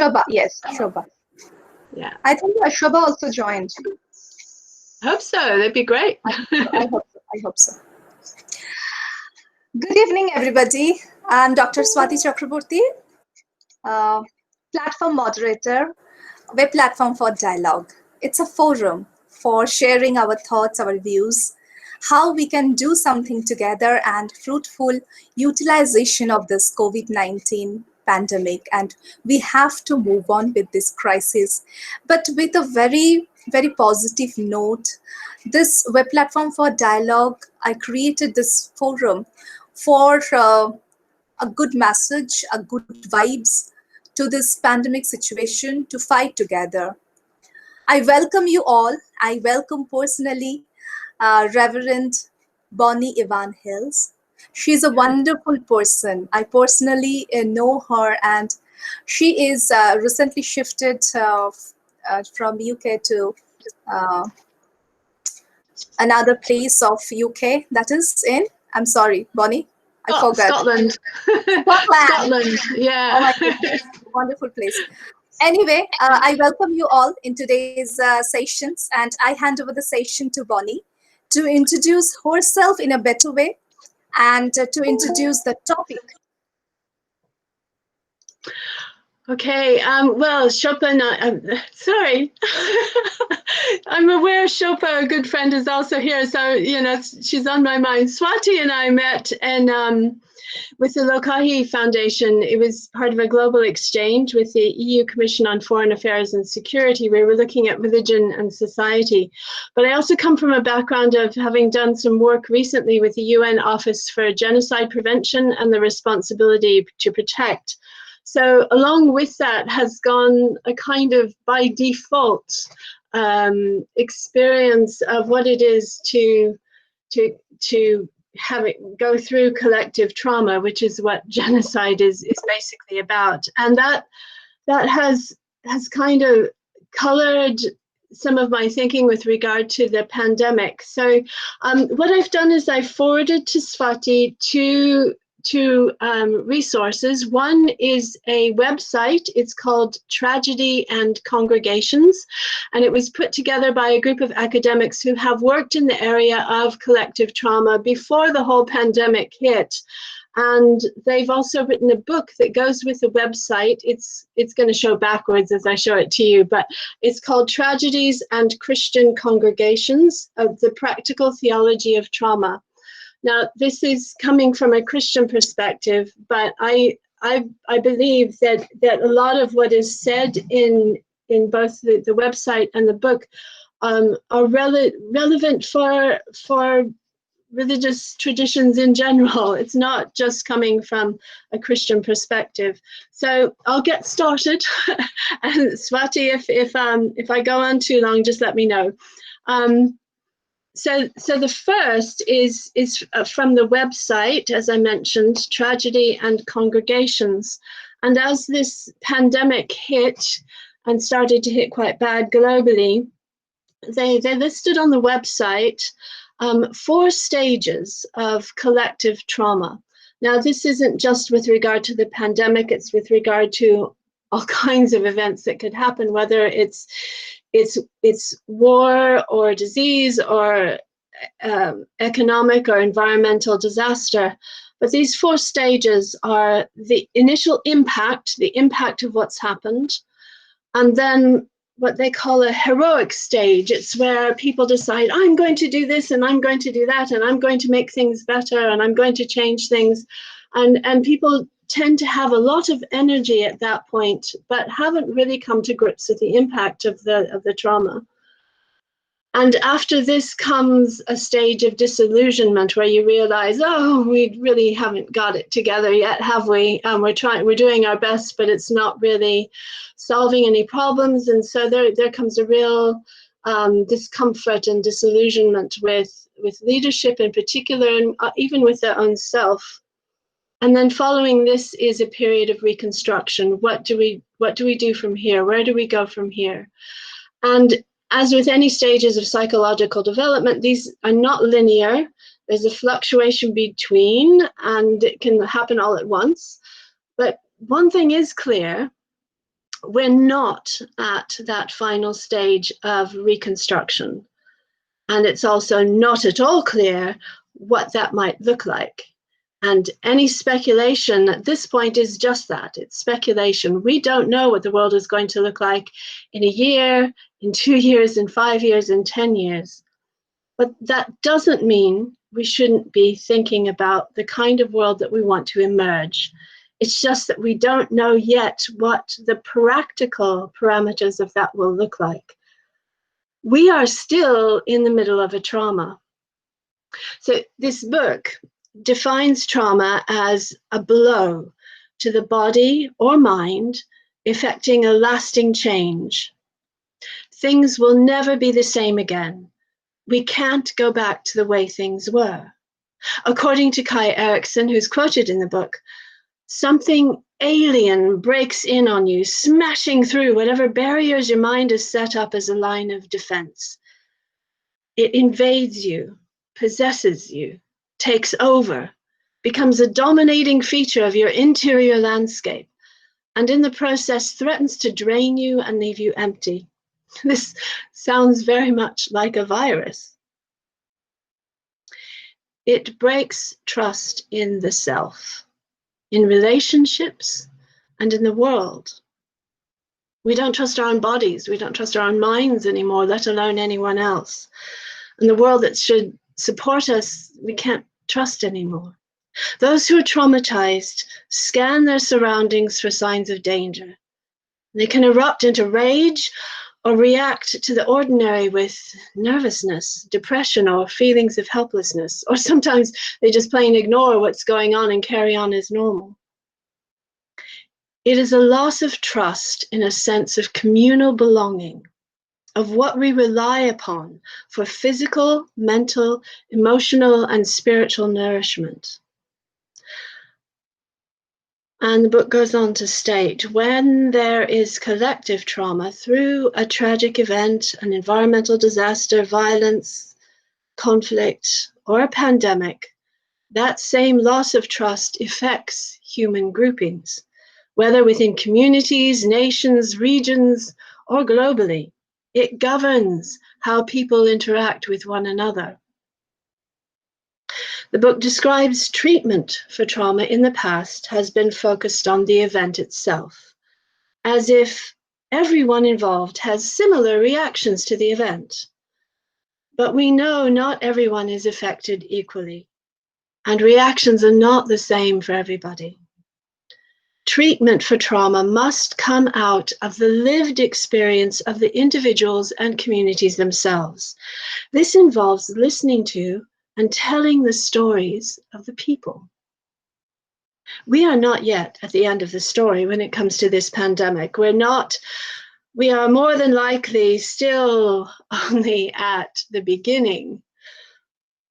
Shobha, yes, Shobha. Yeah. I think Shobha also joined. Hope so. That'd be great. I hope so. Good evening, everybody. I'm Dr. Swati Chakraborty, platform moderator, web platform for dialogue. It's a forum for sharing our thoughts, our views, how we can do something together and fruitful utilization of this COVID-19 pandemic. And we have to move on with this crisis, but with a very, very positive note. This web platform for dialogue, I created this forum for a good message, a good vibes to this pandemic situation to fight together. I welcome you all. I welcome personally Reverend Bonnie Evan Hills. She's a wonderful person. I personally know her, and she is recently shifted from UK to another place of UK. That is in, I'm sorry, Bonnie, I forgot. Scotland. Scotland, yeah. Oh my goodness, wonderful place. Anyway, I welcome you all in today's sessions, and I hand over the session to Bonnie to introduce herself in a better way and to introduce the topic. Okay, well, Chopin, sorry, I'm aware Chopin, a good friend, is also here, so, you know, she's on my mind. Swati and I met with the Lokahi Foundation. It was part of a global exchange with the EU Commission on Foreign Affairs and Security. We were looking at religion and society. But I also come from a background of having done some work recently with the UN Office for Genocide Prevention and the Responsibility to Protect. So along with that has gone a kind of by default experience of what it is to have it go through collective trauma, which is what genocide is basically about. And that has kind of colored some of my thinking with regard to the pandemic. So what I've done is I've forwarded to Swati two resources. One is a website. It's called Tragedy and Congregations, and it was put together by a group of academics who have worked in the area of collective trauma before the whole pandemic hit. And they've also written a book that goes with the website. It's going to show backwards as I show it to you, but it's called Tragedies and Christian Congregations of the Practical Theology of Trauma. Now, this is coming from a Christian perspective, but I believe that a lot of what is said in both the website and the book are relevant for religious traditions in general. It's not just coming from a Christian perspective. So I'll get started. And Swati, if I go on too long, just let me know. So the first is from the website, as I mentioned, Tragedy and Congregations. And as this pandemic hit and started to hit quite bad globally, they listed on the website 4 stages of collective trauma. Now, this isn't just with regard to the pandemic, it's with regard to all kinds of events that could happen, whether it's war or disease or economic or environmental disaster. But these 4 stages are the initial impact, the impact of what's happened, and then what they call a heroic stage. It's where people decide, I'm going to do this and I'm going to do that and I'm going to make things better and I'm going to change things. And people tend to have a lot of energy at that point, but haven't really come to grips with the impact of the trauma. And after this comes a stage of disillusionment where you realize, oh, we really haven't got it together yet, have we? We're doing our best, but it's not really solving any problems. And so there comes a real discomfort and disillusionment with leadership in particular, and even with their own self. And then following this is a period of reconstruction. What do we do from here? Where do we go from here? And as with any stages of psychological development, these are not linear. There's a fluctuation between, and it can happen all at once. But one thing is clear, we're not at that final stage of reconstruction. And it's also not at all clear what that might look like. And any speculation at this point is just that. It's speculation. We don't know what the world is going to look like in a year, in 2 years, in 5 years, in 10 years. But that doesn't mean we shouldn't be thinking about the kind of world that we want to emerge. It's just that we don't know yet what the practical parameters of that will look like. We are still in the middle of a trauma. So this book defines trauma as a blow to the body or mind, effecting a lasting change. Things will never be the same again. We can't go back to the way things were. According to Kai Erikson, who's quoted in the book, something alien breaks in on you, smashing through whatever barriers your mind has set up as a line of defense. It invades you, possesses you, takes over, becomes a dominating feature of your interior landscape, and in the process threatens to drain you and leave you empty. This sounds very much like a virus. It breaks trust in the self, in relationships, and in the world. We don't trust our own bodies, we don't trust our own minds anymore, let alone anyone else. And the world that should support us, we can't trust anymore. Those who are traumatized scan their surroundings for signs of danger. They can erupt into rage or react to the ordinary with nervousness, depression, or feelings of helplessness. Or sometimes they just plain ignore what's going on and carry on as normal. It is a loss of trust in a sense of communal belonging, of what we rely upon for physical, mental, emotional, and spiritual nourishment. And the book goes on to state, when there is collective trauma through a tragic event, an environmental disaster, violence, conflict, or a pandemic, that same loss of trust affects human groupings, whether within communities, nations, regions, or globally. It governs how people interact with one another. The book describes treatment for trauma in the past has been focused on the event itself, as if everyone involved has similar reactions to the event. But we know not everyone is affected equally, and reactions are not the same for everybody. Treatment for trauma must come out of the lived experience of the individuals and communities themselves. This involves listening to and telling the stories of the people. We are not yet at the end of the story when it comes to this pandemic. We are more than likely still only at the beginning,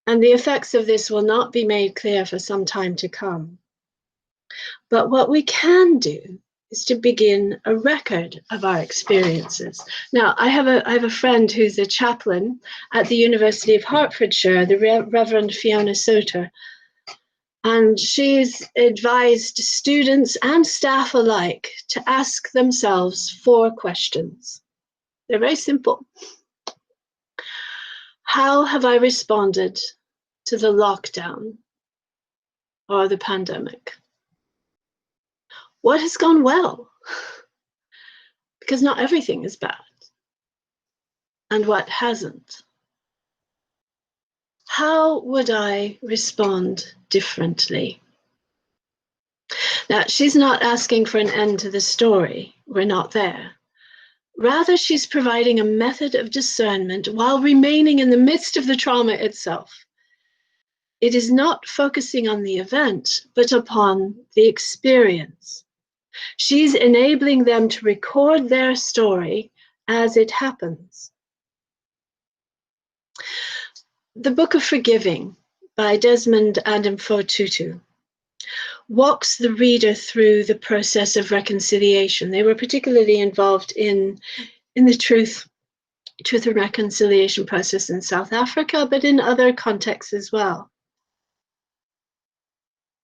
and the effects of this will not be made clear for some time to come. But what we can do is to begin a record of our experiences. Now, I have a friend who's a chaplain at the University of Hertfordshire, the Revd Fiona Soter, and she's advised students and staff alike to ask themselves 4 questions. They're very simple. How have I responded to the lockdown or the pandemic? What has gone well? Because not everything is bad. And what hasn't? How would I respond differently? Now, she's not asking for an end to the story. We're not there. Rather, she's providing a method of discernment while remaining in the midst of the trauma itself. It is not focusing on the event, but upon the experience. She's enabling them to record their story as it happens. The Book of Forgiving by Desmond Adamfo-Tutu walks the reader through the process of reconciliation. They were particularly involved in the truth and reconciliation process in South Africa, but in other contexts as well.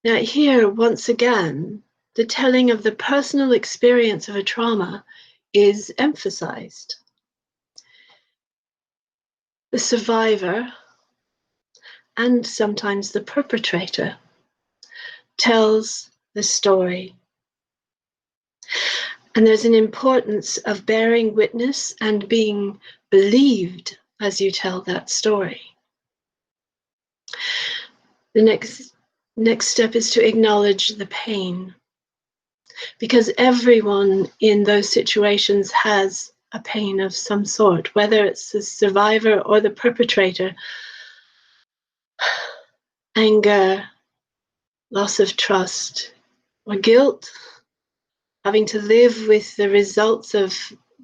Now here, once again, the telling of the personal experience of a trauma is emphasized. The survivor, and sometimes the perpetrator, tells the story. And there's an importance of bearing witness and being believed as you tell that story. The next step is to acknowledge the pain, because everyone in those situations has a pain of some sort, whether it's the survivor or the perpetrator. Anger, loss of trust, or guilt, having to live with the results of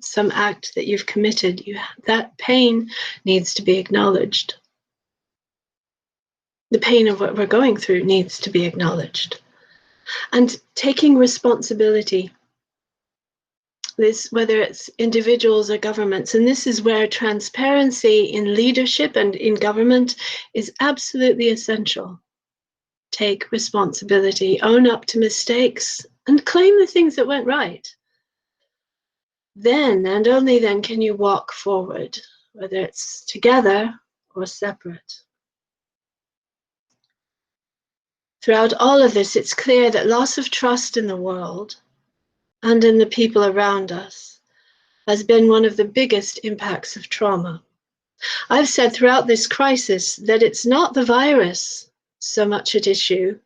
some act that you've committed, that pain needs to be acknowledged. The pain of what we're going through needs to be acknowledged. And taking responsibility, whether it's individuals or governments, and this is where transparency in leadership and in government is absolutely essential. Take responsibility, own up to mistakes, and claim the things that went right. Then, and only then, can you walk forward, whether it's together or separate. Throughout all of this, it's clear that loss of trust in the world and in the people around us has been one of the biggest impacts of trauma. I've said throughout this crisis that it's not the virus so much at issue,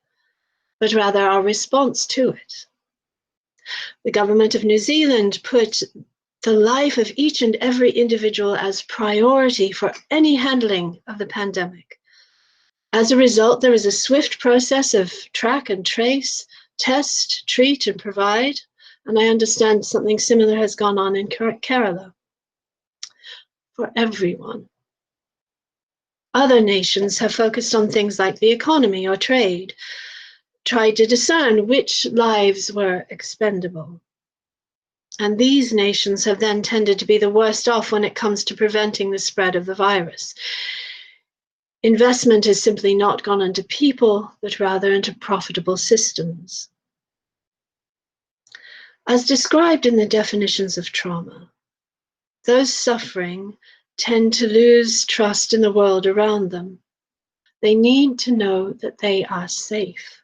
but rather our response to it. The government of New Zealand put the life of each and every individual as priority for any handling of the pandemic. As a result, there is a swift process of track and trace, test, treat, and provide. And I understand something similar has gone on in Kerala for everyone. Other nations have focused on things like the economy or trade, tried to discern which lives were expendable. And these nations have then tended to be the worst off when it comes to preventing the spread of the virus. Investment has simply not gone into people, but rather into profitable systems. As described in the definitions of trauma, those suffering tend to lose trust in the world around them. They need to know that they are safe.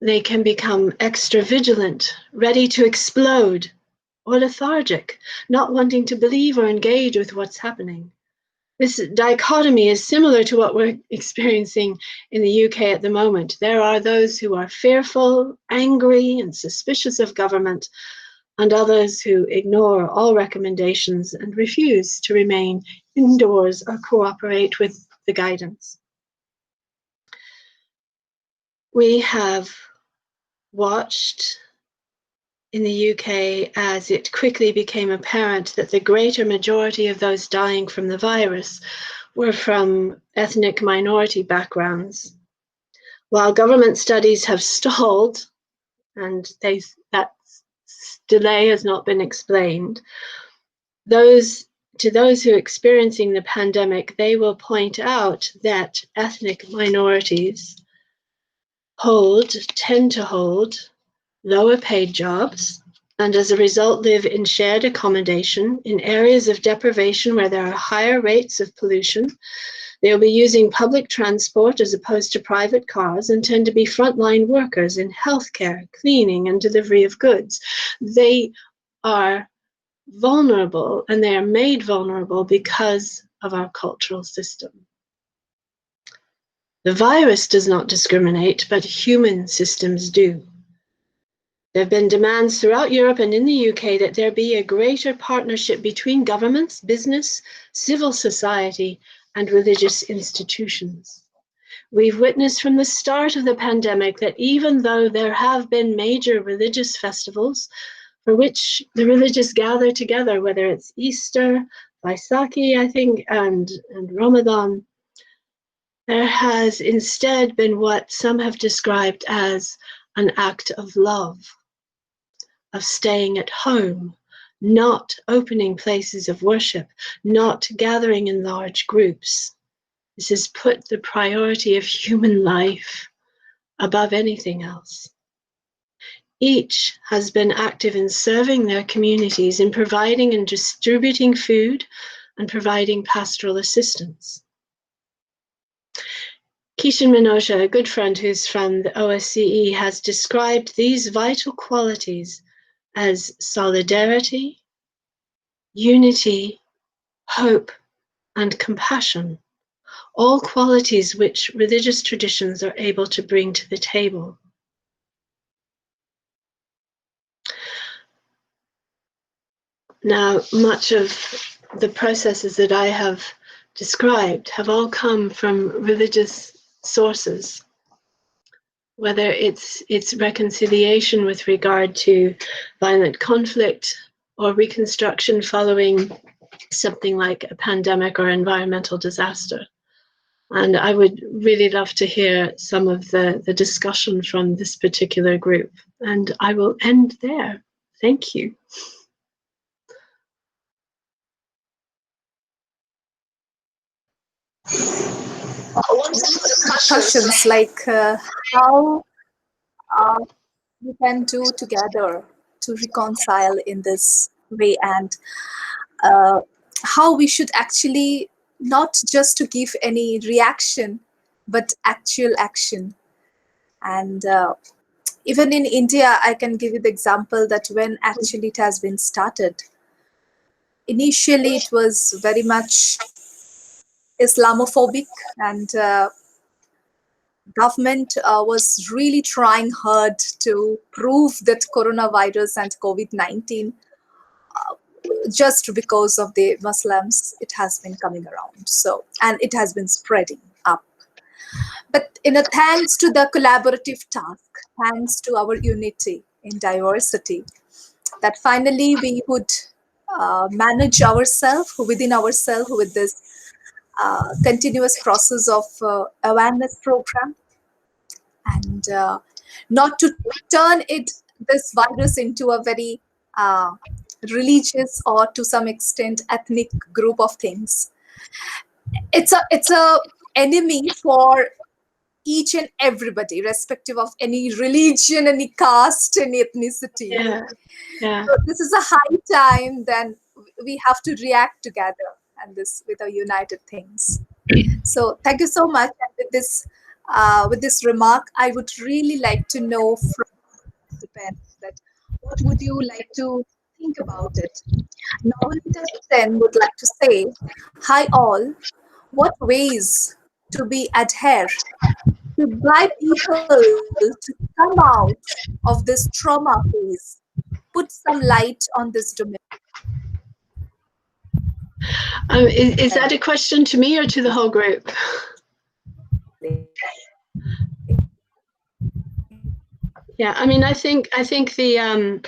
They can become extra vigilant, ready to explode, or lethargic, not wanting to believe or engage with what's happening. This dichotomy is similar to what we're experiencing in the UK at the moment. There are those who are fearful, angry, and suspicious of government, and others who ignore all recommendations and refuse to remain indoors or cooperate with the guidance. We have watched in the UK as it quickly became apparent that the greater majority of those dying from the virus were from ethnic minority backgrounds. While government studies have stalled, and that delay has not been explained, to those who are experiencing the pandemic, they will point out that ethnic minorities tend to hold lower paid jobs, and as a result live in shared accommodation in areas of deprivation where there are higher rates of pollution. They will be using public transport as opposed to private cars and tend to be frontline workers in healthcare, cleaning, and delivery of goods. They are vulnerable, and they are made vulnerable because of our cultural system. The virus does not discriminate, but human systems do. There have been demands throughout Europe and in the UK that there be a greater partnership between governments, business, civil society, and religious institutions. We've witnessed from the start of the pandemic that even though there have been major religious festivals for which the religious gather together, whether it's Easter, Vaisakhi, I think, and Ramadan, there has instead been what some have described as an act of love, of staying at home, not opening places of worship, not gathering in large groups. This has put the priority of human life above anything else. Each has been active in serving their communities, in providing and distributing food and providing pastoral assistance. Kishan Minocha, a good friend who's from the OSCE, has described these vital qualities as solidarity, unity, hope, and compassion, all qualities which religious traditions are able to bring to the table. Now, much of the processes that I have described have all come from religious sources, whether it's reconciliation with regard to violent conflict or reconstruction following something like a pandemic or environmental disaster. And I would really love to hear some of the discussion from this particular group. And I will end there. Thank you. Questions like how we can do together to reconcile in this way, and how we should actually not just to give any reaction, but actual action. And even in India, I can give you the example that when actually it has been started, initially it was very much Islamophobic, and government was really trying hard to prove that coronavirus and COVID-19, just because of the Muslims, it has been coming around. So, and it has been spreading up. But thanks to the collaborative task, thanks to our unity in diversity, that finally we would manage ourselves, within ourselves, with this continuous process of awareness program, and not to turn this virus into a very religious or to some extent ethnic group of things. It's a enemy for each and everybody, respective of any religion, any caste, any ethnicity. Yeah. Yeah. So this is a high time, then we have to react together, and this with our united things. So thank you so much. And with this remark, I would really like to know from participants that what would you like to think about it. Novelita 10 would like to say, hi all, what ways to be adhere to guide people to come out of this trauma phase, put some light on this domain. Is that a question to me or to the whole group? Yeah, I mean, I think the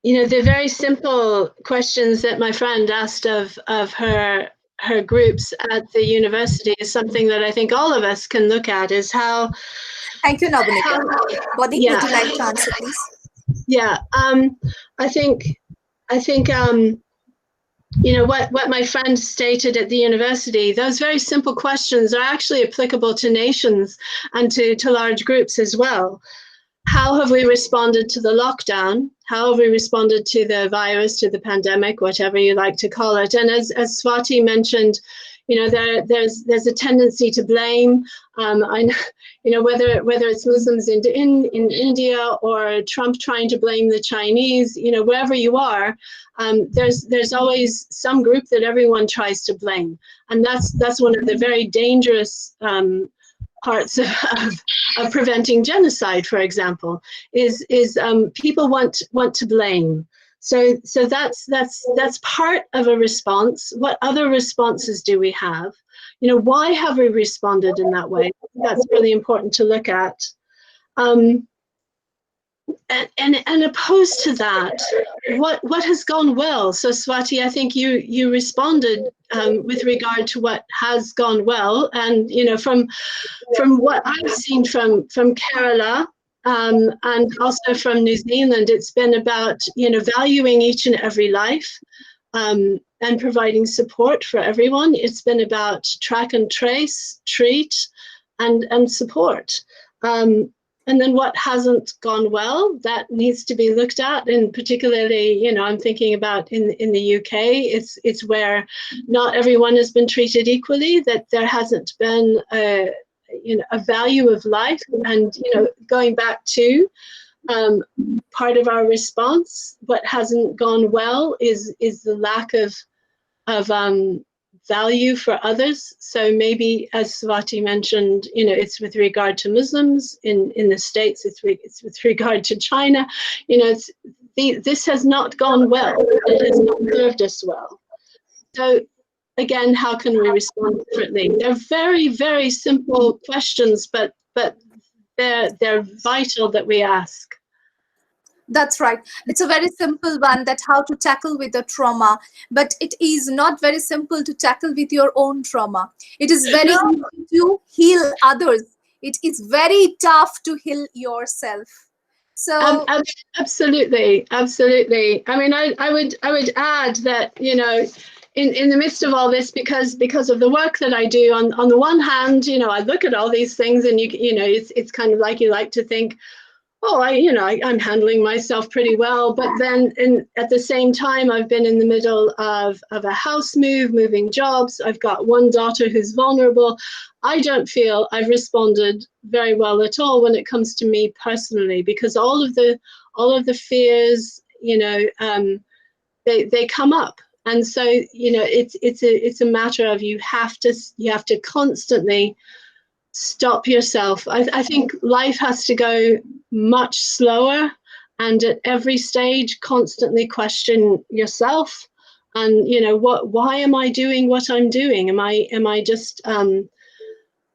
the very simple questions that my friend asked of her groups at the university is something that I think all of us can look at, is how. Thank you, Navanika. Bonnie, would you like to answer, please? Yeah, I think what my friend stated at the university, those very simple questions are actually applicable to nations and to large groups as well. How have we responded to the lockdown? How have we responded to the virus, to the pandemic, whatever you like to call it? And as Swati mentioned, there's a tendency to blame. Whether it's Muslims in India or Trump trying to blame the Chinese, wherever you are, there's always some group that everyone tries to blame, and that's one of the very dangerous parts of preventing genocide, for example, is people want to blame. So that's part of a response. What other responses do we have? Why have we responded in that way? That's really important to look at. And opposed to that, what has gone well? So Swati, I think you responded with regard to what has gone well, and from what I've seen from Kerala and also from New Zealand, it's been about valuing each and every life and providing support for everyone. It's been about track and trace, treat, and support. and then what hasn't gone well, that needs to be looked at. And particularly, you know, I'm thinking about in the UK, it's where not everyone has been treated equally, that there hasn't been a value of life. And, you know, going back to part of our response, what hasn't gone well is the lack of value for others. So maybe, as Swati mentioned, you know, it's with regard to Muslims in the States, it's with regard to China. You know, this has not gone well. It has not served us well. So again, how can we respond differently? They're very, very simple questions, but they're vital that we ask. That's right. It's a very simple one, that how to tackle with the trauma, but it is not very simple to tackle with your own trauma. It is very easy to heal others. It is very tough to heal yourself. So absolutely. I mean, I would add that, you know, in the midst of all this, because of the work that I do, on the one hand, you know, I look at all these things, and you know, it's kind of like, you like to think, oh, I'm handling myself pretty well. But then at the same time, I've been in the middle of a house move, moving jobs. I've got one daughter who's vulnerable. I don't feel I've responded very well at all when it comes to me personally, because all of the fears, you know, they come up. And so, you know, it's a matter of you have to constantly stop yourself. I think life has to go much slower, and at every stage constantly question yourself, and, you know, why am I doing what I'm doing? Am I just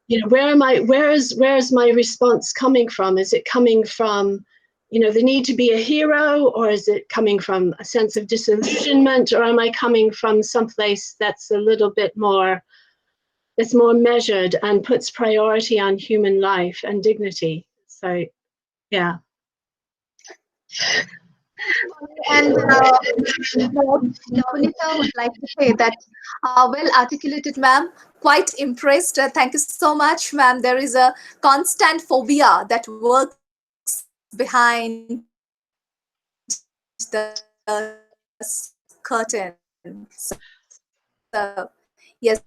you know, where is my response coming from? Is it coming from, you know, the need to be a hero, or is it coming from a sense of disillusionment, or am I coming from someplace that's a little bit more, it's more measured and puts priority on human life and dignity? So, yeah. And Dominica would like to say that, well articulated, ma'am. Quite impressed. Thank you so much, ma'am. There is a constant phobia that works behind the curtain. So, yes,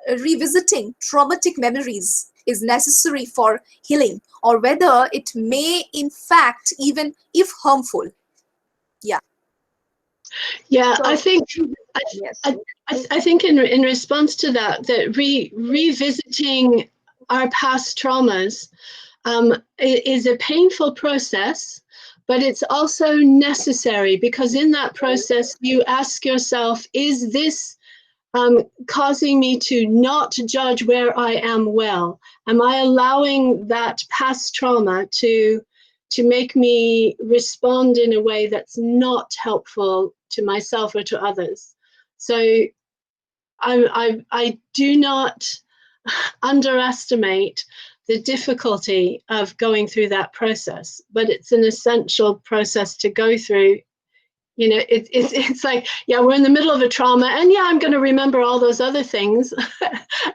revisiting traumatic memories is necessary for healing, or whether it may, in fact, even if harmful. Yeah. Yeah, So, I think yes. I think in response to that revisiting our past traumas is a painful process, but it's also necessary, because in that process you ask yourself, is this causing me to not judge where I am well? Am I allowing that past trauma to make me respond in a way that's not helpful to myself or to others? So I do not underestimate the difficulty of going through that process, but it's an essential process to go through. You know, it's like, yeah, we're in the middle of a trauma, and yeah, I'm going to remember all those other things,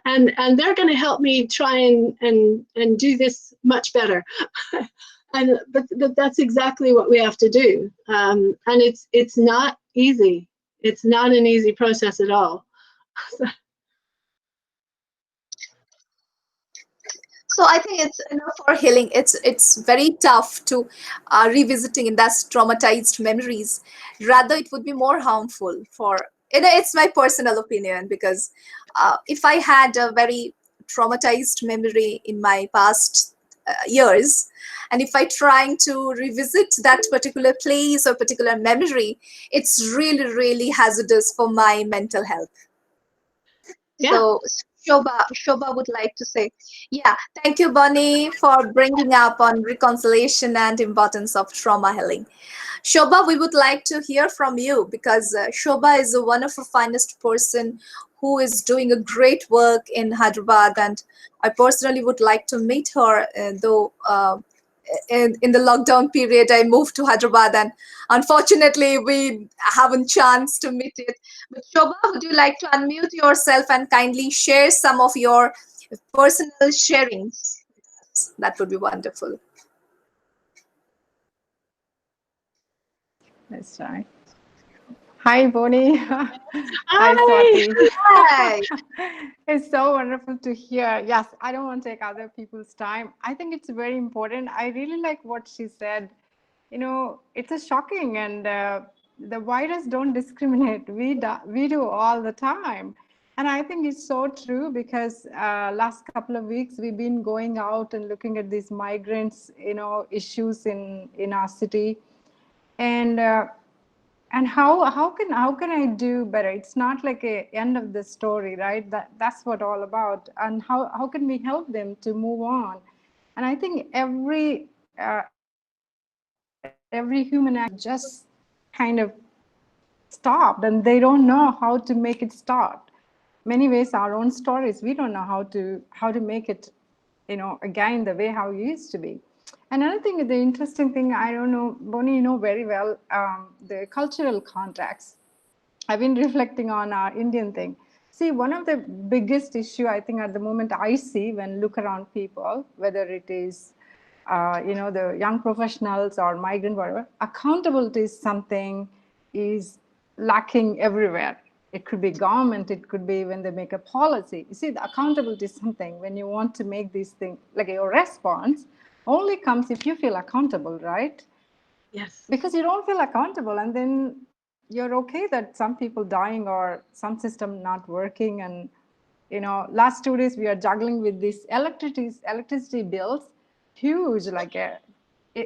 and they're going to help me try and do this much better. But that's exactly what we have to do, and it's not easy. It's not an easy process at all. So I think it's, you know, for healing, it's very tough to revisiting in that traumatized memories. Rather, it would be more harmful for, you know, it's my personal opinion, because if I had a very traumatized memory in my past years, and if I trying to revisit that particular place or particular memory, it's really, really hazardous for my mental health. Yeah. So Shobha would like to say, yeah, thank you, Bonnie, for bringing up on reconciliation and importance of trauma healing. Shobha, we would like to hear from you, because Shobha is one of our finest person who is doing a great work in Hyderabad, and I personally would like to meet her, though in the lockdown period I moved to Hyderabad, and unfortunately we haven't chance to meet it. But Shobha, would you like to unmute yourself and kindly share some of your personal sharings? That would be wonderful. That's right. Hi, Bonnie. Hi, Hi. Swati. Hi. It's so wonderful to hear. Yes, I don't want to take other people's time. I think it's very important. I really like what she said. You know, it's a shocking, and the virus don't discriminate. We do all the time. And I think it's so true because last couple of weeks we've been going out and looking at these migrants, issues in our city, and how can I do better? It's not like a end of the story, right? That's what all about. And how can we help them to move on? And I think every human act just kind of stopped, and they don't know how to make it start. Many ways, our own stories, we don't know how to make it, again the way how it used to be. Another thing, the interesting thing, I don't know, Bonnie, you know very well, the cultural context. I've been reflecting on our Indian thing. See, one of the biggest issue I think at the moment I see when look around people, whether it is the young professionals or migrant, whatever, accountability is something is lacking everywhere. It could be government, it could be when they make a policy. You see, the accountability is something when you want to make these things, like your response only comes if you feel accountable, right? Yes. Because you don't feel accountable, and then you're okay that some people dying or some system not working. And last 2 days we are juggling with these electricity bills, huge,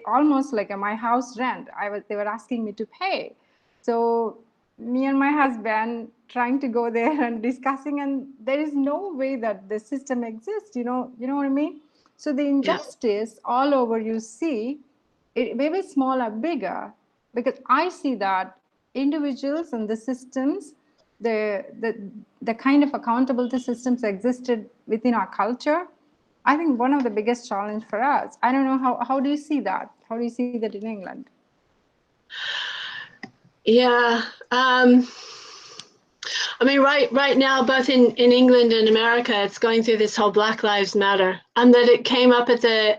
almost like my house rent. They were asking me to pay. So me and my husband trying to go there and discussing, and there is no way that the system exists. You know what I mean? So the injustice all over you see, it may be small or bigger, because I see that individuals and the systems, the kind of accountability systems existed within our culture. I think one of the biggest challenge for us. I don't know how do you see that? How do you see that in England? Yeah. I mean, right now, both in England and America, it's going through this whole Black Lives Matter, and that it came up with the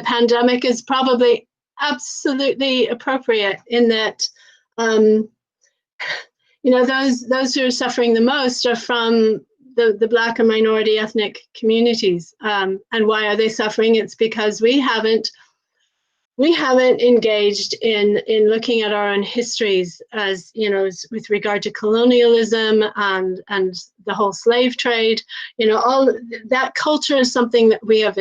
pandemic is probably absolutely appropriate in that, those who are suffering the most are from the Black and minority ethnic communities. And why are they suffering? It's because we haven't engaged in looking at our own histories, as with regard to colonialism and the whole slave trade. All that culture is something that we have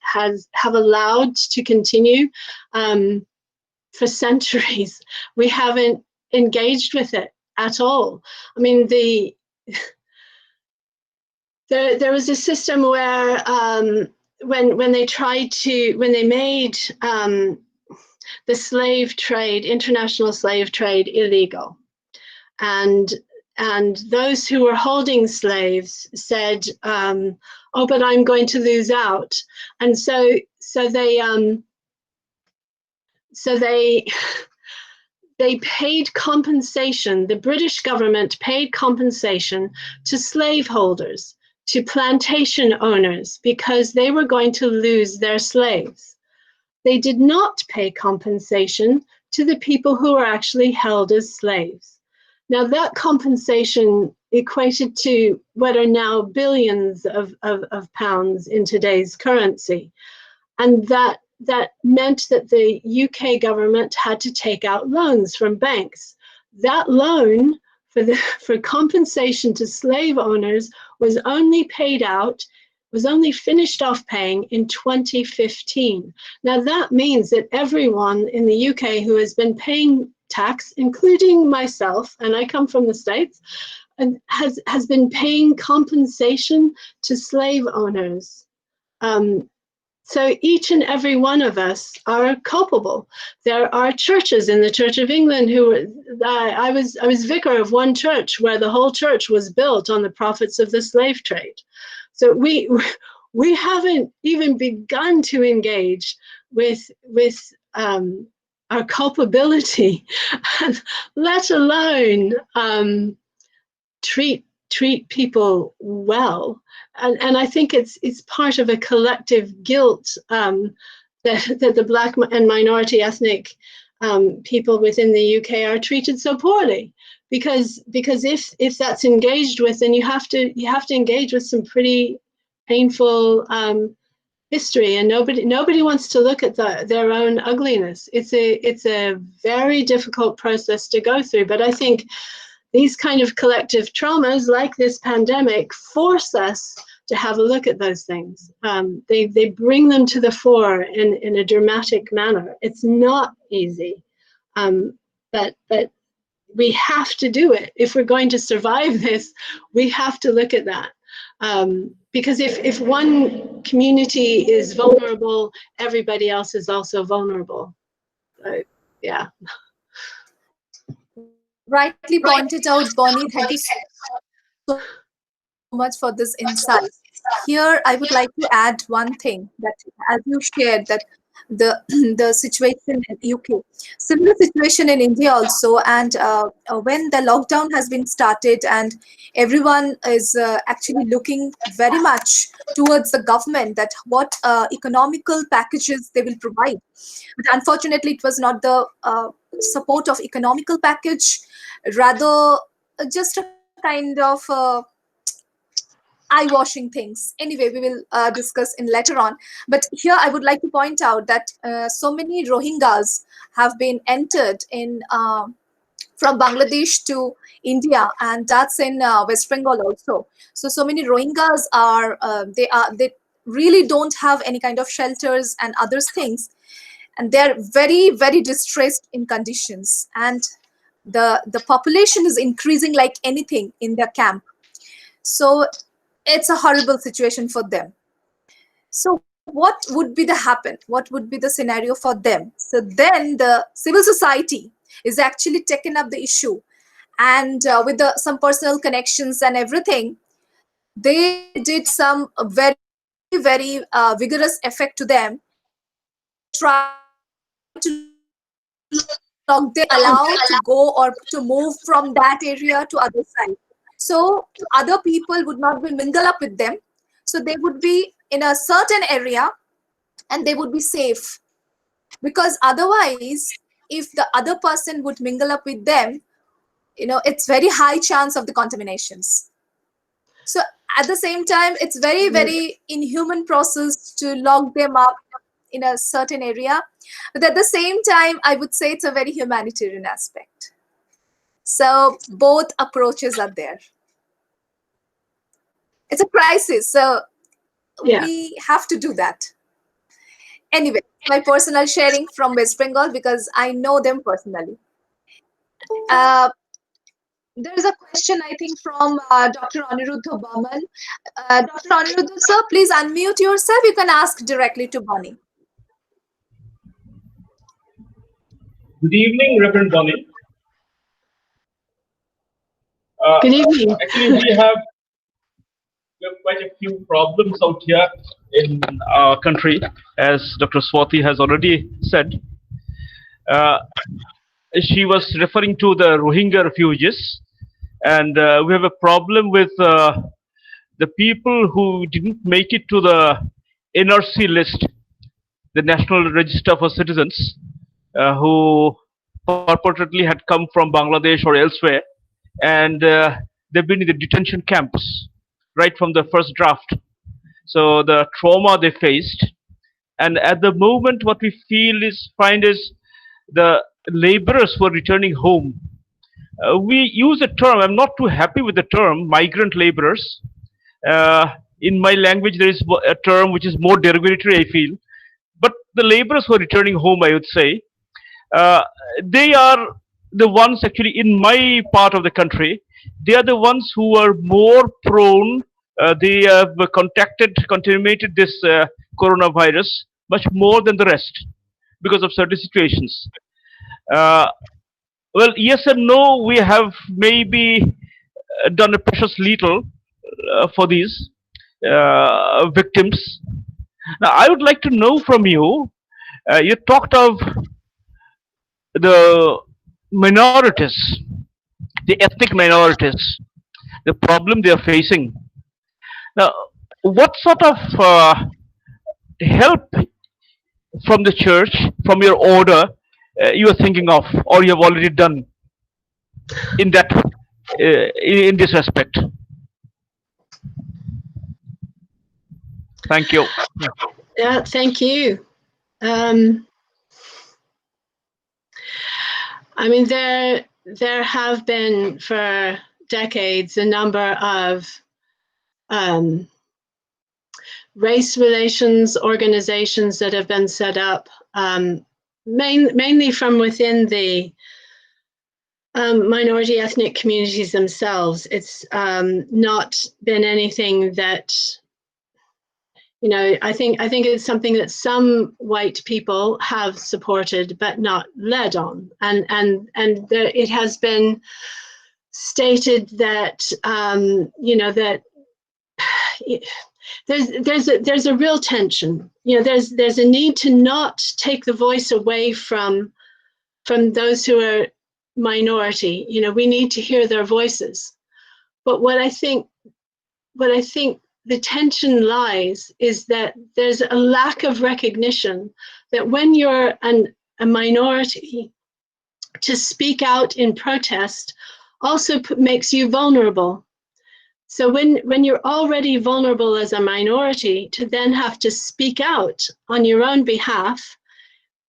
have allowed to continue for centuries. We haven't engaged with it at all. I mean, there was a system where when they made the slave trade, international slave trade, illegal, and those who were holding slaves said, "Oh, but I'm going to lose out," and so they paid compensation. The British government paid compensation to slaveholders, to plantation owners, because they were going to lose their slaves. They did not pay compensation to the people who were actually held as slaves. Now, that compensation equated to what are now billions of pounds in today's currency. And that meant that the UK government had to take out loans from banks. That loan for compensation to slave owners was only finished off paying in 2015. Now that means that everyone in the UK who has been paying tax, including myself, and I come from the States, and has been paying compensation to slave owners. So each and every one of us are culpable. There are churches in the Church of England I was vicar of one church where the whole church was built on the profits of the slave trade. So we haven't even begun to engage with our culpability, let alone treat people well. And I think it's part of a collective guilt that the Black and minority ethnic people within the UK are treated so poorly, because if that's engaged with, then you have to engage with some pretty painful history, and nobody wants to look at their own ugliness. It's a very difficult process to go through, but I think these kind of collective traumas, like this pandemic, force us to have a look at those things. They bring them to the fore in a dramatic manner. It's not easy, but we have to do it. If we're going to survive this, we have to look at that. Because if one community is vulnerable, everybody else is also vulnerable. Yeah. Rightly pointed out, Bonnie. Thank you so much for this insight. Here, I would like to add one thing, that as you shared, that the situation in UK, similar situation in India also, and when the lockdown has been started and everyone is actually looking very much towards the government, that what economical packages they will provide. But unfortunately, it was not the support of economical package, rather just a kind of eye-washing things. Anyway, we will discuss in later on. But here I would like to point out that so many Rohingyas have been entered in from Bangladesh to India, and that's in West Bengal also. So many Rohingyas are they really don't have any kind of shelters and other things, and they're very, very distressed in conditions. And the population is increasing like anything in their camp. So it's a horrible situation for them. So what would be what would be the scenario for them? So then the civil society is actually taken up the issue, and with some personal connections and everything, they did some very, very vigorous effect to them, try to lock them, allowed to go or to move from that area to other side. So other people would not be mingle up with them. So they would be in a certain area and they would be safe. Because otherwise, if the other person would mingle up with them, it's very high chance of the contaminations. So at the same time, it's very, very inhuman process to lock them up in a certain area. But at the same time, I would say it's a very humanitarian aspect. So both approaches are there. It's a crisis, so Yeah. we have to do that. Anyway, my personal sharing from West Bengal, because I know them personally. There is a question, I think, from Dr. Aniruddha Burman. Dr. Aniruddha, sir, please unmute yourself. You can ask directly to Bonnie. Good evening, Reverend Bonnie. Good evening. Actually, we have quite a few problems out here in our country, as Dr. Swati has already said. She was referring to the Rohingya refugees, and we have a problem with the people who didn't make it to the NRC list, the National Register for Citizens, who purportedly had come from Bangladesh or elsewhere, and they've been in the detention camps right from the first draft. So the trauma they faced, and at the moment what we find is the laborers who are returning home. We use a term, I'm not too happy with the term, migrant laborers. In my language there is a term which is more derogatory, I feel. But the laborers who are returning home, I would say, they are the ones actually in my part of the country, they are the ones who are more prone, they have contaminated this coronavirus much more than the rest because of certain situations. Well, yes and no, we have maybe done a precious little for these victims. Now, I would like to know from you, you talked of the minorities, the ethnic minorities, the problem they are facing. Now, what sort of help from the church, from your order, you are thinking of, or you have already done in that in this respect? Thank you. Yeah, thank you. I mean, there have been for decades a number of race relations organizations that have been set up, mainly from within the minority ethnic communities themselves. It's not been anything that, you know, I think it's something that some white people have supported but not led on, and it has been stated that you know, that there's a real tension. You know, there's a need to not take the voice away from those who are minority. You know, we need to hear their voices. But what I think the tension lies is that there's a lack of recognition that when you're a minority, to speak out in protest also makes you vulnerable. So when you're already vulnerable as a minority, to then have to speak out on your own behalf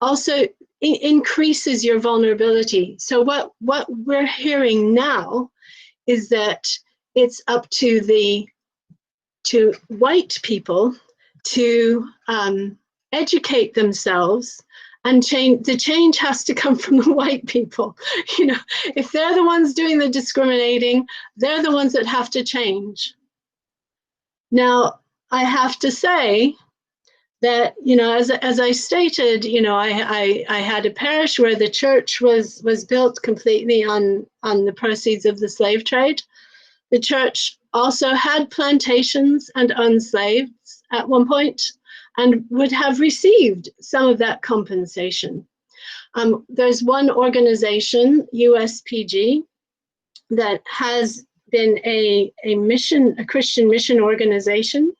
also increases your vulnerability. So what we're hearing now is that it's up to white people to educate themselves, and the change has to come from the white people. You know, if they're the ones doing the discriminating, they're the ones that have to change. Now, I have to say that, you know, as I stated, you know, I had a parish where the church was built completely on the proceeds of the slave trade. The church also had plantations and owned slaves at one point, and would have received some of that compensation. There's one organization, USPG, that has been a Christian mission organization,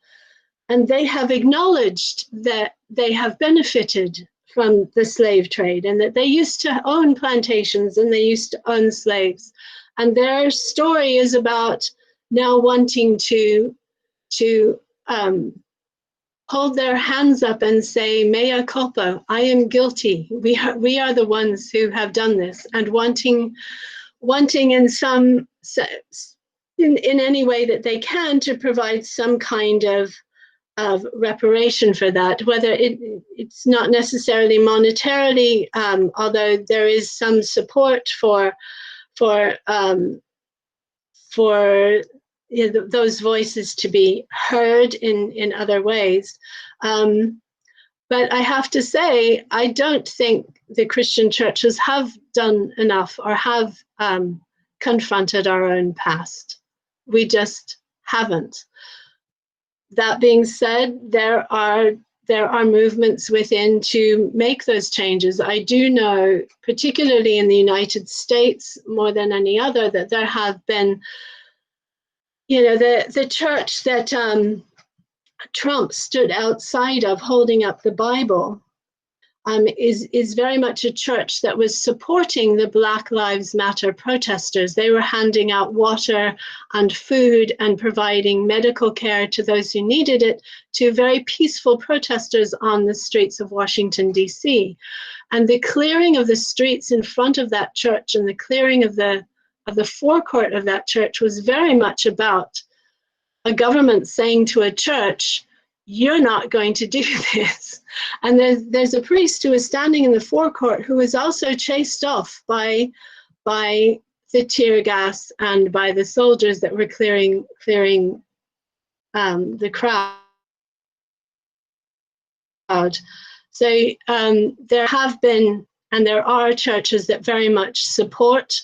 and they have acknowledged that they have benefited from the slave trade, and that they used to own plantations and they used to own slaves. And their story is about now wanting to hold their hands up and say, mea culpa, I am guilty. We are the ones who have done this, and wanting in some in any way that they can to provide some kind of reparation for that, whether it's not necessarily monetarily, although there is some support for you know, those voices to be heard in other ways. But I have to say, I don't think the Christian churches have done enough or have confronted our own past. We just haven't. That being said, there are movements within to make those changes. I do know, particularly in the United States, more than any other, that there have been, you know, the church that Trump stood outside of holding up the Bible is very much a church that was supporting the Black Lives Matter protesters. They were handing out water and food and providing medical care to those who needed it, to very peaceful protesters on the streets of Washington, D.C. And the clearing of the streets in front of that church and the clearing of the forecourt of that church was very much about a government saying to a church, you're not going to do this. And there's a priest who is standing in the forecourt who is also chased off by the tear gas and by the soldiers that were clearing the crowd. So there have been, and there are churches that very much support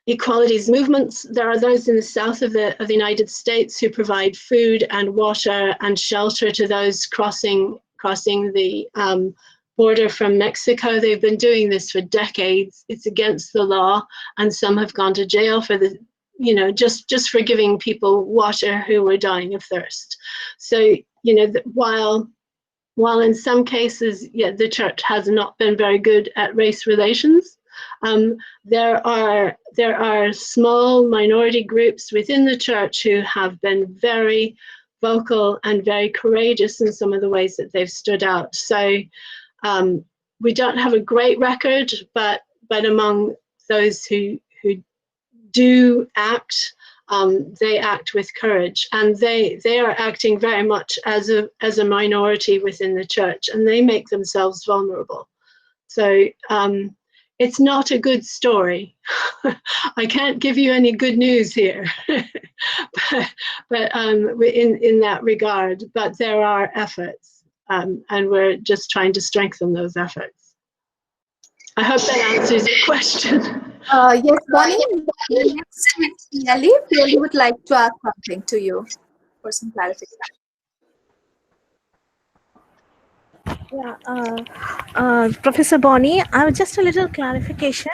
equalities movements. There are those in the south of the United States who provide food and water and shelter to those crossing the border from Mexico. They've been doing this for decades. It's against the law, and some have gone to jail for just for giving people water who were dying of thirst. So, you know, while while in some cases, yeah, the church has not been very good at race relations, there are small minority groups within the church who have been very vocal and very courageous in some of the ways that they've stood out. So we don't have a great record, but among those who do act, they act with courage, and they are acting very much as a minority within the church, and they make themselves vulnerable. So it's not a good story. I can't give you any good news here, but in that regard. But there are efforts, and we're just trying to strengthen those efforts. I hope that answers your question. Yes, Bonnie. Next, Piali would like to ask something to you for some clarification. Yeah, Professor Bonnie, I have just a little clarification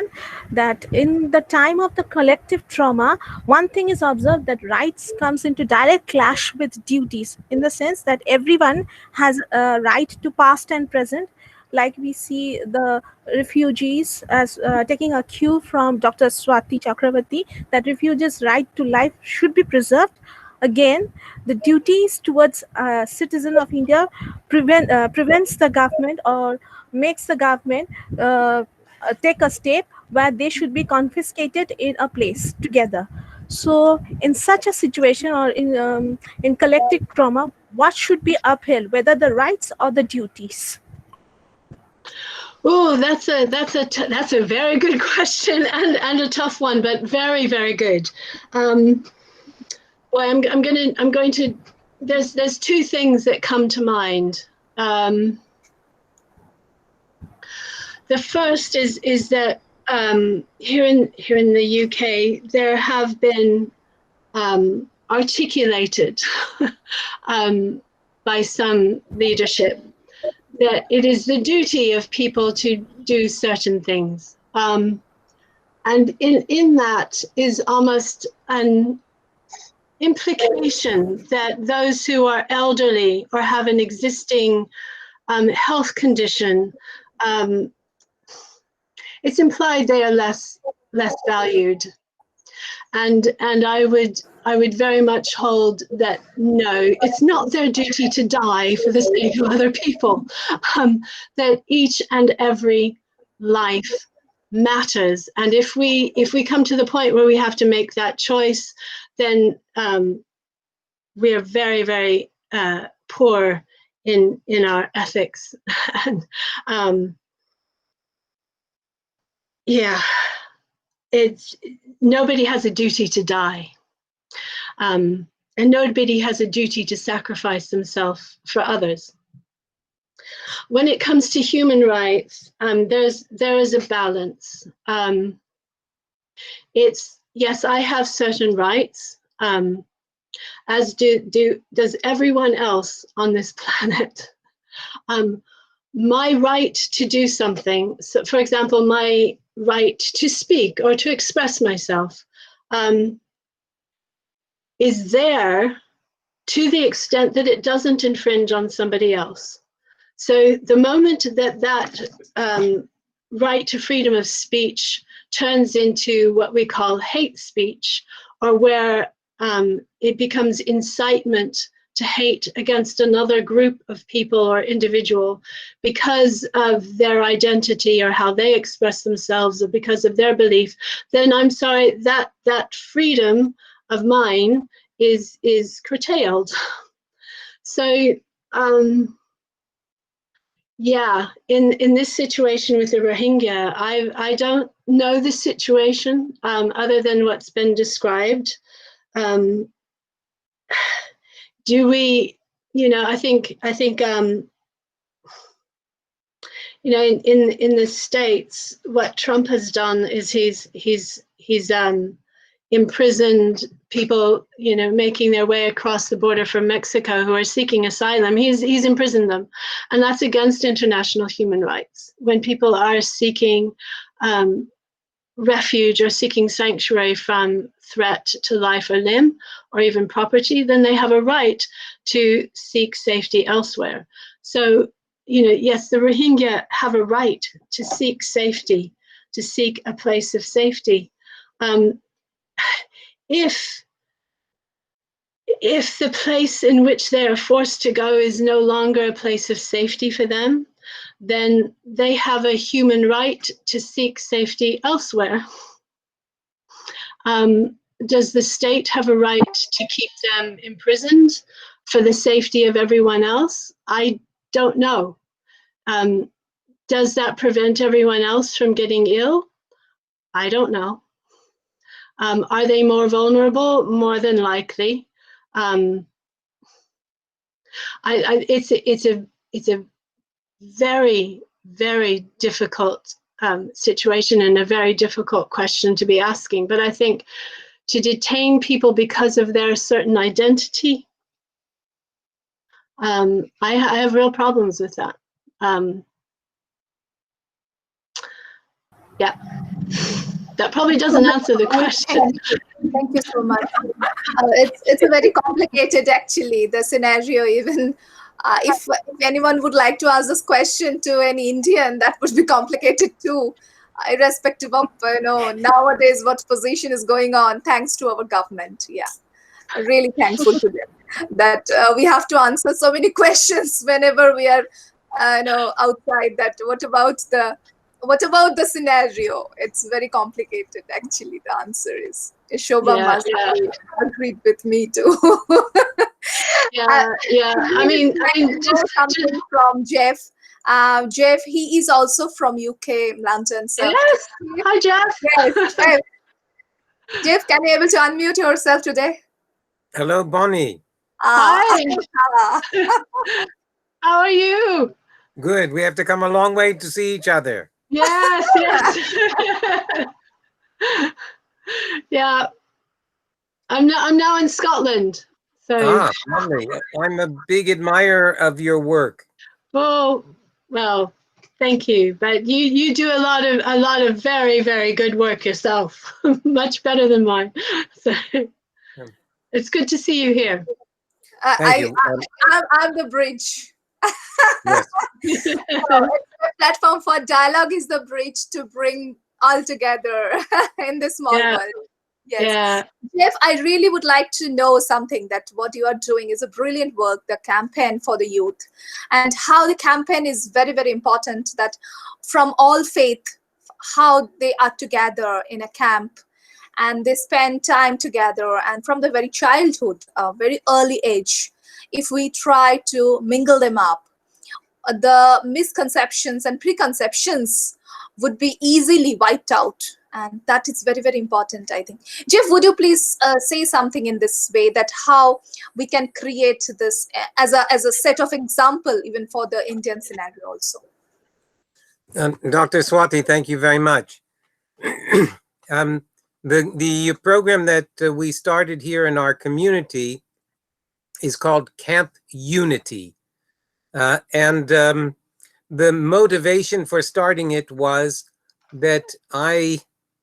that in the time of the collective trauma, one thing is observed that rights comes into direct clash with duties, in the sense that everyone has a right to past and present. Like we see the refugees as taking a cue from Dr. Swati Chakravarti, that refugees' right to life should be preserved. Again, the duties towards a citizen of India prevents the government or makes the government take a step where they should be confiscated in a place together. So in such a situation, or in collective trauma, what should be upheld, whether the rights or the duties? Oh, that's a very good question, and a tough one, but very, very good. Well, I'm going to. There's two things that come to mind. The first is that here in the UK there have been articulated by some leadership that it is the duty of people to do certain things, and in that is almost an implication that those who are elderly or have an existing health condition, it's implied they are less valued, and I would very much hold that no, it's not their duty to die for the sake of other people, that each and every life matters, and if we come to the point where we have to make that choice, then we are very, very poor in our ethics. And yeah, it's nobody has a duty to die, and nobody has a duty to sacrifice themselves for others. When it comes to human rights, there is a balance. It's yes, I have certain rights, as does everyone else on this planet. My right to do something, so for example, my right to speak or to express myself, is there to the extent that it doesn't infringe on somebody else. So the moment that right to freedom of speech turns into what we call hate speech, or where it becomes incitement to hate against another group of people or individual because of their identity or how they express themselves or because of their belief, then I'm sorry, that freedom of mine is curtailed. So yeah, in this situation with the Rohingya, I don't know the situation other than what's been described. Do we, I think in the States, what Trump has done is he's imprisoned people, making their way across the border from Mexico who are seeking asylum. He's imprisoned them, and that's against international human rights. When people are seeking refuge or seeking sanctuary from threat to life or limb or even property, then they have a right to seek safety elsewhere. So, yes, the Rohingya have a right to seek safety, to seek a place of safety. If the place in which they are forced to go is no longer a place of safety for them, then they have a human right to seek safety elsewhere. Does the state have a right to keep them imprisoned for the safety of everyone else? I don't know. Does that prevent everyone else from getting ill? I don't know. Are they more vulnerable? More than likely. It's a very, very difficult situation and a very difficult question to be asking. But I think to detain people because of their certain identity, I have real problems with that. Yeah, that probably doesn't answer the question. Thank you so much. It's a very complicated, actually, the scenario. Even if anyone would like to ask this question to an Indian, that would be complicated too, irrespective of nowadays what position is going on. Thanks to our government, yeah, really thankful to them that we have to answer so many questions whenever we are, outside. That what about the scenario? It's very complicated, actually. The answer is Shobha must have agreed with me too. Yeah. I mean, just something from Jeff. Jeff, he is also from UK, London. So yes. Hi, Jeff. Yes, Jeff. Jeff, can you able to unmute yourself today? Hello, Bonnie. Hi. How are you? Good. We have to come a long way to see each other. Yes. Yeah. I'm now in Scotland. So. Lovely. I'm a big admirer of your work. Oh, well, thank you. But you do a lot of very, very good work yourself. Much better than mine. So it's good to see you here. Thank you. I'm the bridge. Yes. So a platform for dialogue is the bridge to bring all together in this small world. Yes. Yeah. Jeff, I really would like to know something, that what you are doing is a brilliant work, the campaign for the youth, and how the campaign is very, very important, that from all faith, how they are together in a camp and they spend time together, and from the very childhood, very early age, if we try to mingle them up, the misconceptions and preconceptions would be easily wiped out. And that is very, very important, I think. Jeff, would you please say something in this way, that how we can create this as a set of example, even for the Indian scenario also? Dr. Swati, thank you very much. The program that we started here in our community is called Camp Unity. And the motivation for starting it was that I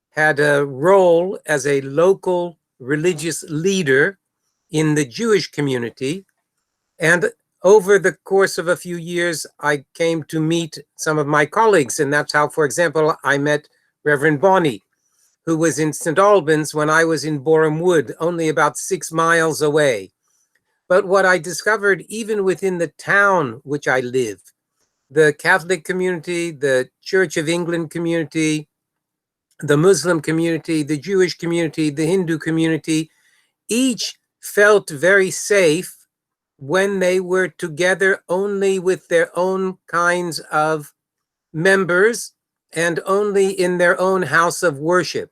had a role as a local religious leader in the Jewish community. And over the course of a few years, I came to meet some of my colleagues. And that's how, for example, I met Reverend Bonnie, who was in St. Albans when I was in Boreham Wood, only about 6 miles away. But what I discovered, even within the town which I live, the Catholic community, the Church of England community, the Muslim community, the Jewish community, the Hindu community, each felt very safe when they were together only with their own kinds of members and only in their own house of worship.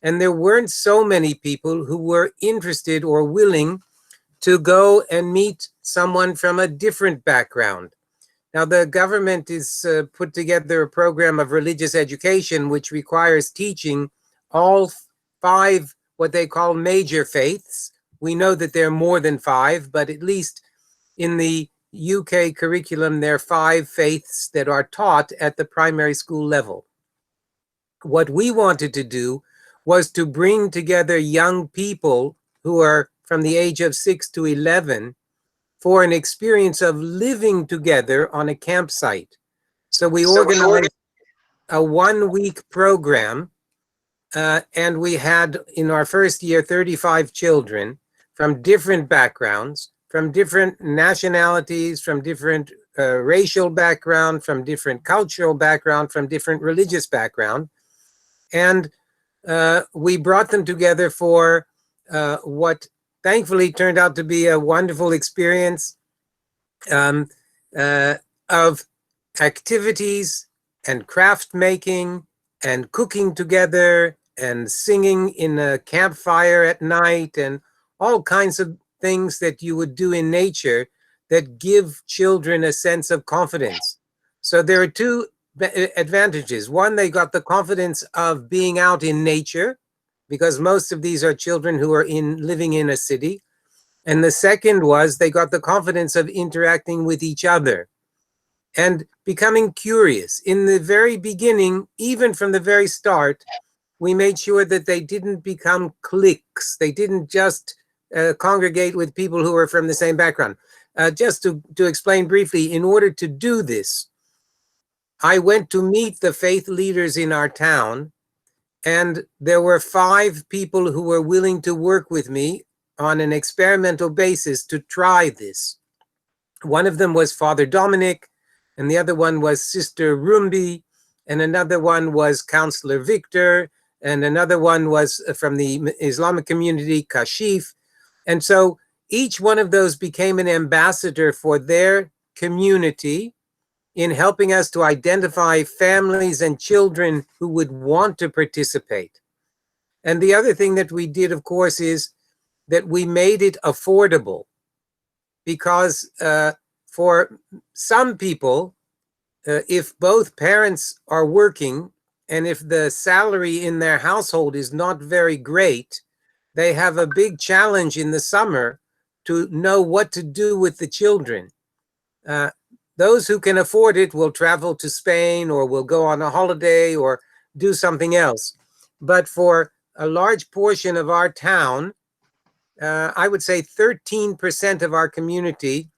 And there weren't so many people who were interested or willing to go and meet someone from a different background. Now, the government is put together a program of religious education which requires teaching all 5 what they call major faiths. We know that there are more than 5, but at least in the UK curriculum, there are 5 faiths that are taught at the primary school level. What we wanted to do was to bring together young people who are from the age of 6 to 11 for an experience of living together on a campsite. So we organized a 1-week program, and we had in our first year 35 children from different backgrounds, from different nationalities, from different racial background, from different cultural background, from different religious background. And we brought them together for what thankfully turned out to be a wonderful experience of activities and craft making and cooking together and singing in a campfire at night and all kinds of things that you would do in nature that give children a sense of confidence. So there are two advantages. One, they got the confidence of being out in nature, because most of these are children who are living in a city. And the second was they got the confidence of interacting with each other and becoming curious. In the very beginning, even from the very start, we made sure that they didn't become cliques. They didn't just congregate with people who were from the same background. Just to explain briefly, in order to do this, I went to meet the faith leaders in our town, and there were 5 people who were willing to work with me on an experimental basis to try this. One of them was Father Dominic, and the other one was Sister Rumbi, and another one was Counselor Victor, and another one was from the Islamic community, Kashif. And so each one of those became an ambassador for their community in helping us to identify families and children who would want to participate. And the other thing that we did, of course, is that we made it affordable, because for some people, if both parents are working and if the salary in their household is not very great, they have a big challenge in the summer to know what to do with the children. Those who can afford it will travel to Spain or will go on a holiday or do something else. But for a large portion of our town, I would say 13% of our community,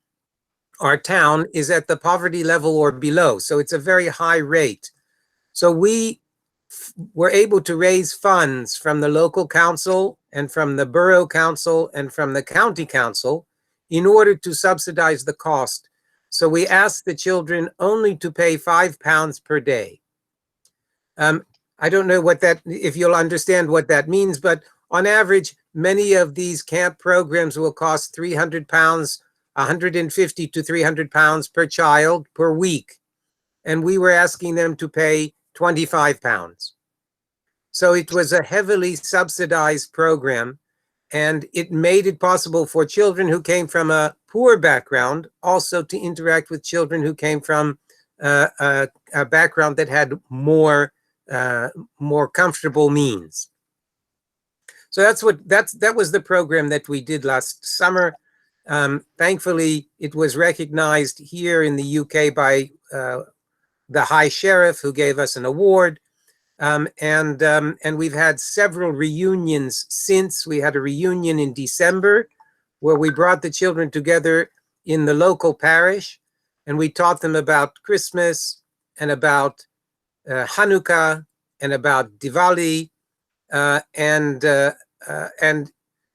our town, is at the poverty level or below. So it's a very high rate. So we were able to raise funds from the local council and from the borough council and from the county council in order to subsidize the cost. So we asked the children only to pay £5 per day. I don't know what that, if you'll understand what that means, but on average, many of these camp programs will cost £300, £150 to £300 per child per week. And we were asking them to pay £25. So it was a heavily subsidized program, and it made it possible for children who came from a poor background also to interact with children who came from a background that had more comfortable means. So that was the program that we did last summer. Thankfully, it was recognized here in the UK by the High Sheriff, who gave us an award. And we've had several reunions since. We had a reunion in December where we brought the children together in the local parish, and we taught them about Christmas and about Hanukkah and about Diwali, and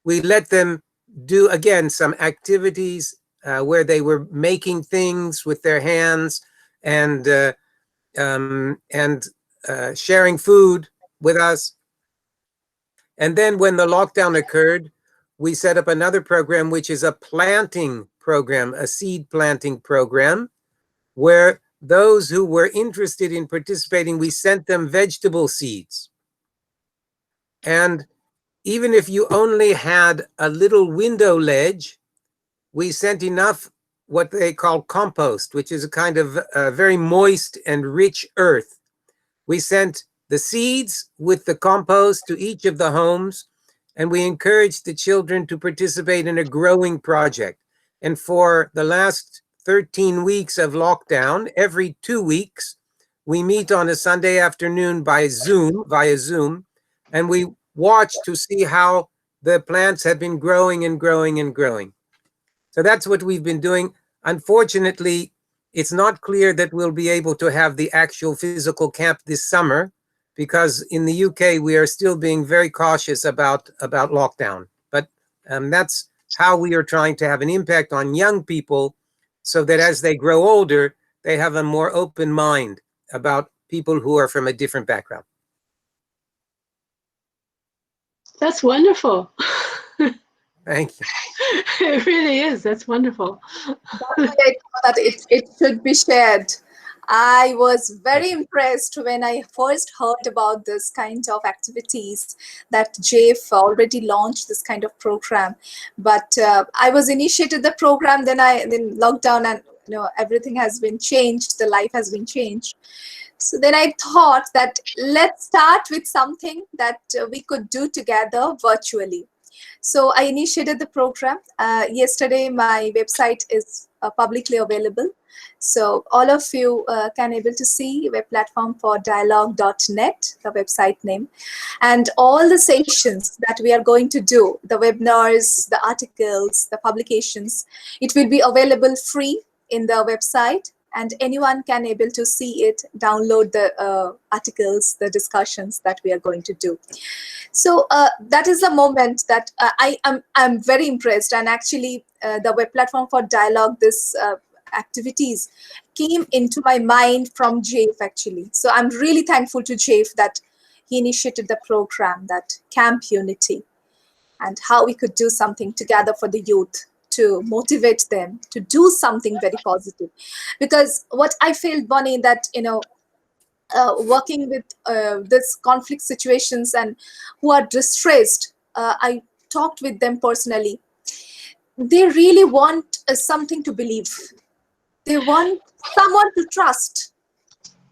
we let them do, again, some activities where they were making things with their hands and sharing food with us. And then when the lockdown occurred, we set up another program, which is a planting program, a seed planting program, where those who were interested in participating, we sent them vegetable seeds. And even if you only had a little window ledge, we sent enough what they call compost, which is a kind of very moist and rich earth. We sent the seeds with the compost to each of the homes, and we encouraged the children to participate in a growing project. And for the last 13 weeks of lockdown, every 2 weeks, we meet on a Sunday afternoon via Zoom, and we watch to see how the plants have been growing and growing and growing. So that's what we've been doing. Unfortunately, it's not clear that we'll be able to have the actual physical camp this summer, because in the UK, we are still being very cautious about lockdown. But that's how we are trying to have an impact on young people, so that as they grow older, they have a more open mind about people who are from a different background. That's wonderful. Thank you. It really is. That's wonderful. That it should be shared. I was very impressed when I first heard about this kind of activities that JEF already launched this kind of program. But I was initiated the program, then lockdown, and everything has been changed. The life has been changed. So then I thought that let's start with something that we could do together virtually. So I initiated the program. Yesterday, my website is publicly available. So all of you can able to see web platform for dialogue.net, the website name, and all the sessions that we are going to do, the webinars, the articles, the publications, it will be available free in the website, and anyone can able to see it, download the articles, the discussions that we are going to do. So that is the moment that I'm very impressed, and actually the web platform for dialogue, this activities came into my mind from JEF actually. So I'm really thankful to JEF that he initiated the program, that Camp Unity, and how we could do something together for the youth to motivate them to do something very positive. Because what I feel, Bonnie, that working with this conflict situations and who are distressed, I talked with them personally. They really want something to believe. They want someone to trust.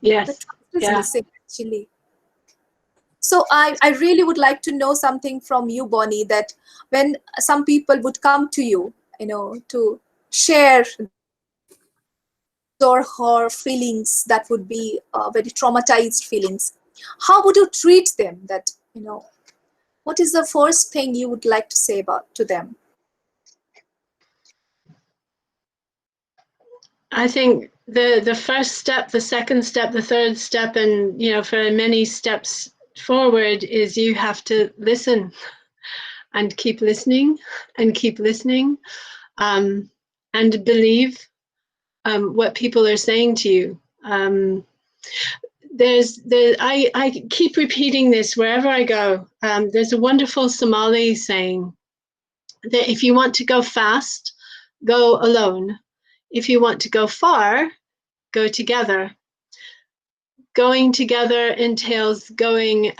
Yes. The trust is missing actually. So I really would like to know something from you, Bonnie, that when some people would come to you, to share or her feelings that would be very traumatized feelings, how would you treat them? That, what is the first thing you would like to say to them? I think the first step, the second step, the third step, and for many steps forward is you have to listen and keep listening and keep listening, and believe what people are saying to you. I keep repeating this wherever I go. There's a wonderful Somali saying that if you want to go fast, go alone. If you want to go far, go together. Going together entails going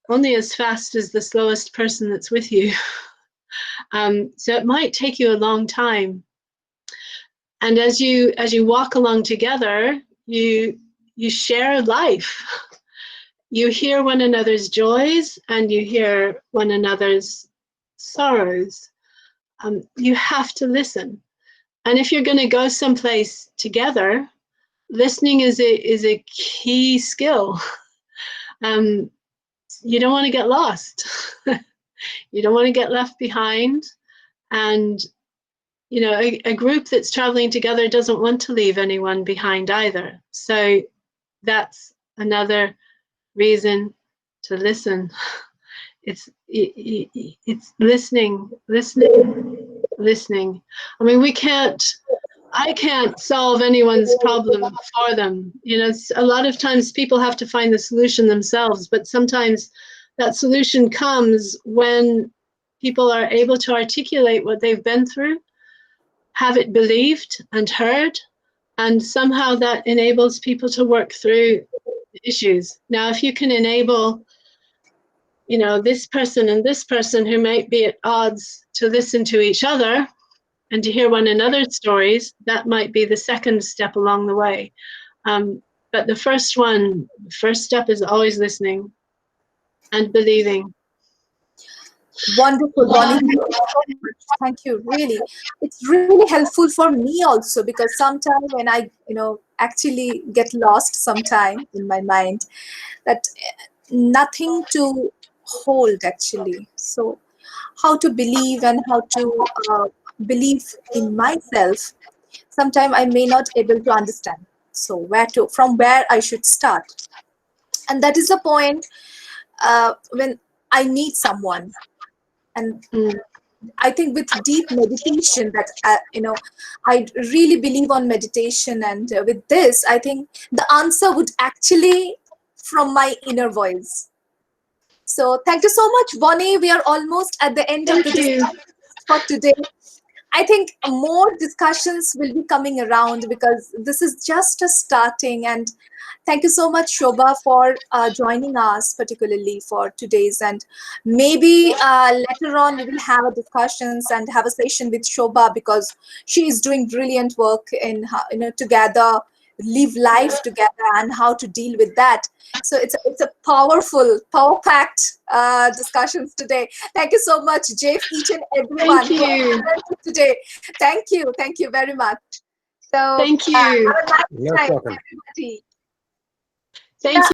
only as fast as the slowest person that's with you. So it might take you a long time. And as you walk along together, you share life. You hear one another's joys and you hear one another's sorrows. You have to listen. And if you're going to go someplace together, listening is a key skill. You don't want to get lost. You don't want to get left behind. And, a group that's traveling together doesn't want to leave anyone behind either. So that's another reason to listen. It's listening. I mean, I can't solve anyone's problem for them. A lot of times people have to find the solution themselves, but sometimes that solution comes when people are able to articulate what they've been through, have it believed and heard, and somehow that enables people to work through issues. Now, if you can enable, this person and this person who might be at odds to listen to each other and to hear one another's stories, that might be the second step along the way. But the first step is always listening and believing. Wonderful, Bonnie. Thank you. Really, it's really helpful for me also, because sometimes when I, actually get lost sometime in my mind, that nothing to hold actually. So how to believe and how to belief in myself, sometimes I may not able to understand. So from where I should start. And that is the point when I need someone. And I think with deep meditation that, I really believe on meditation. And with this, I think the answer would actually from my inner voice. So thank you so much, Bonnie. We are almost at the end of the discussion for today. I think more discussions will be coming around because this is just a starting. And thank you so much, Shobha, for joining us, particularly for today's. And maybe later on we will have a discussions and have a session with Shobha, because she is doing brilliant work in together, live life together, and how to deal with that. So it's a powerful, power-packed discussions today. Thank you so much, Jeff, each and everyone. Thank you. Today. Thank you very much. So Thank you. have a nice You're time, welcome. everybody. Thank you.